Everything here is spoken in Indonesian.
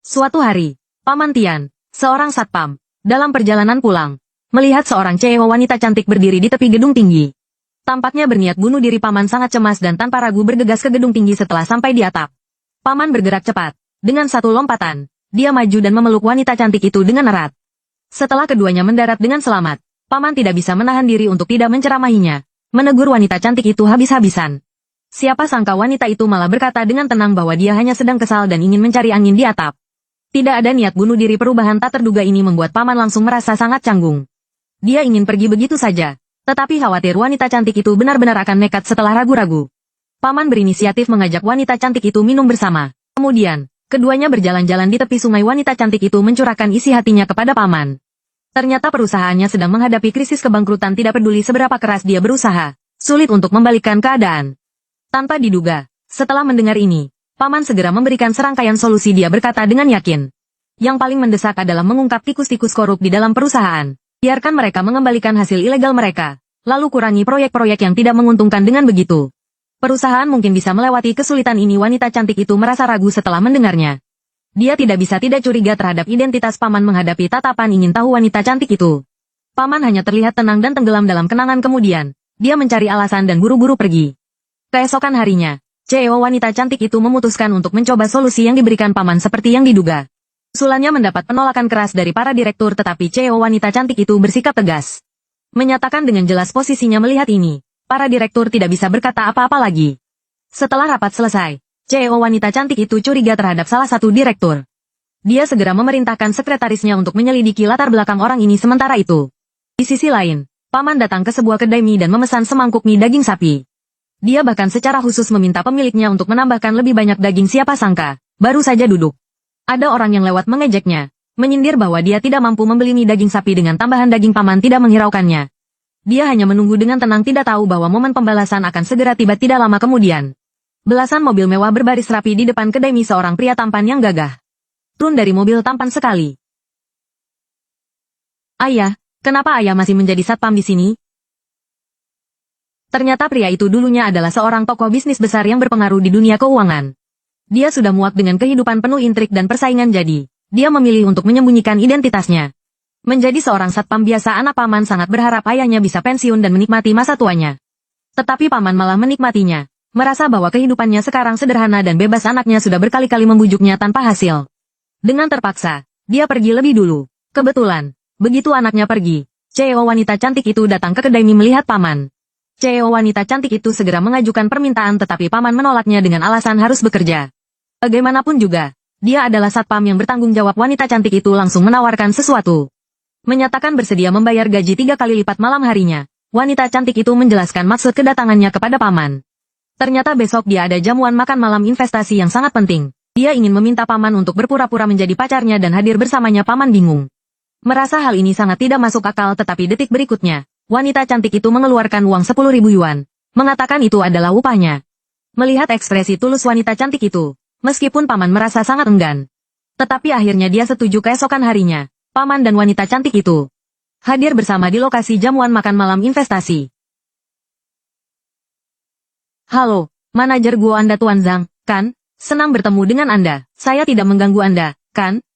Suatu hari, Paman Tian, seorang satpam, dalam perjalanan pulang, melihat seorang cewek wanita cantik berdiri di tepi gedung tinggi. Tampaknya berniat bunuh diri. Paman sangat cemas dan tanpa ragu bergegas ke gedung tinggi. Setelah sampai di atap, Paman bergerak cepat. Dengan satu lompatan, dia maju dan memeluk wanita cantik itu dengan erat. Setelah keduanya mendarat dengan selamat, Paman tidak bisa menahan diri untuk tidak menceramahinya, menegur wanita cantik itu habis-habisan. Siapa sangka wanita itu malah berkata dengan tenang bahwa dia hanya sedang kesal dan ingin mencari angin di atap. Tidak ada niat bunuh diri. Perubahan tak terduga ini membuat Paman langsung merasa sangat canggung. Dia ingin pergi begitu saja, tetapi khawatir wanita cantik itu benar-benar akan nekat. Setelah ragu-ragu, Paman berinisiatif mengajak wanita cantik itu minum bersama. Kemudian, keduanya berjalan-jalan di tepi sungai. Wanita cantik itu mencurahkan isi hatinya kepada Paman. Ternyata perusahaannya sedang menghadapi krisis kebangkrutan. Tidak peduli seberapa keras dia berusaha, sulit untuk membalikkan keadaan. Tanpa diduga, setelah mendengar ini, Paman segera memberikan serangkaian solusi. Dia berkata dengan yakin, yang paling mendesak adalah mengungkap tikus-tikus korup di dalam perusahaan. Biarkan mereka mengembalikan hasil ilegal mereka, lalu kurangi proyek-proyek yang tidak menguntungkan. Dengan begitu, perusahaan mungkin bisa melewati kesulitan ini. Wanita cantik itu merasa ragu setelah mendengarnya. Dia tidak bisa tidak curiga terhadap identitas Paman. Menghadapi tatapan ingin tahu wanita cantik itu, Paman hanya terlihat tenang dan tenggelam dalam kenangan. Kemudian, dia mencari alasan dan buru-buru pergi. Keesokan harinya, CEO wanita cantik itu memutuskan untuk mencoba solusi yang diberikan Paman seperti yang diduga. Usulannya mendapat penolakan keras dari para direktur, tetapi CEO wanita cantik itu bersikap tegas. Menyatakan dengan jelas posisinya. Melihat ini, para direktur tidak bisa berkata apa-apa lagi. Setelah rapat selesai, CEO wanita cantik itu curiga terhadap salah satu direktur. Dia segera memerintahkan sekretarisnya untuk menyelidiki latar belakang orang ini. Sementara itu, di sisi lain, Paman datang ke sebuah kedai mie dan memesan semangkuk mie daging sapi. Dia bahkan secara khusus meminta pemiliknya untuk menambahkan lebih banyak daging. Siapa sangka, baru saja duduk, ada orang yang lewat mengejeknya, menyindir bahwa dia tidak mampu membeli mie daging sapi dengan tambahan daging. Paman tidak menghiraukannya. Dia hanya menunggu dengan tenang, tidak tahu bahwa momen pembalasan akan segera tiba. Tidak lama kemudian, belasan mobil mewah berbaris rapi di depan kedai mie. Seorang pria tampan yang gagah turun dari mobil. Tampan sekali. Ayah, kenapa ayah masih menjadi satpam di sini? Ternyata pria itu dulunya adalah seorang tokoh bisnis besar yang berpengaruh di dunia keuangan. Dia sudah muak dengan kehidupan penuh intrik dan persaingan, jadi dia memilih untuk menyembunyikan identitasnya. Menjadi seorang satpam biasa. Anak Paman sangat berharap ayahnya bisa pensiun dan menikmati masa tuanya. Tetapi Paman malah menikmatinya, merasa bahwa kehidupannya sekarang sederhana dan bebas. Anaknya sudah berkali-kali membujuknya tanpa hasil. Dengan terpaksa, dia pergi lebih dulu. Kebetulan, begitu anaknya pergi, CEO wanita cantik itu datang ke kedai mie. Melihat Paman, CEO wanita cantik itu segera mengajukan permintaan, tetapi Paman menolaknya dengan alasan harus bekerja. Bagaimanapun juga, dia adalah satpam yang bertanggung jawab. Wanita cantik itu langsung menawarkan sesuatu. Menyatakan bersedia membayar gaji 3 kali lipat malam harinya. Wanita cantik itu menjelaskan maksud kedatangannya kepada Paman. Ternyata besok dia ada jamuan makan malam investasi yang sangat penting. Dia ingin meminta Paman untuk berpura-pura menjadi pacarnya dan hadir bersamanya. Paman bingung. Merasa hal ini sangat tidak masuk akal, tetapi detik berikutnya, wanita cantik itu mengeluarkan uang 10.000 yuan, mengatakan itu adalah upahnya. Melihat ekspresi tulus wanita cantik itu, meskipun Paman merasa sangat enggan, tetapi akhirnya dia setuju. Keesokan harinya, Paman dan wanita cantik itu hadir bersama di lokasi jamuan makan malam investasi. Halo, manajer gua Anda Tuan Zhang, kan? Senang bertemu dengan Anda. Saya tidak mengganggu Anda, kan?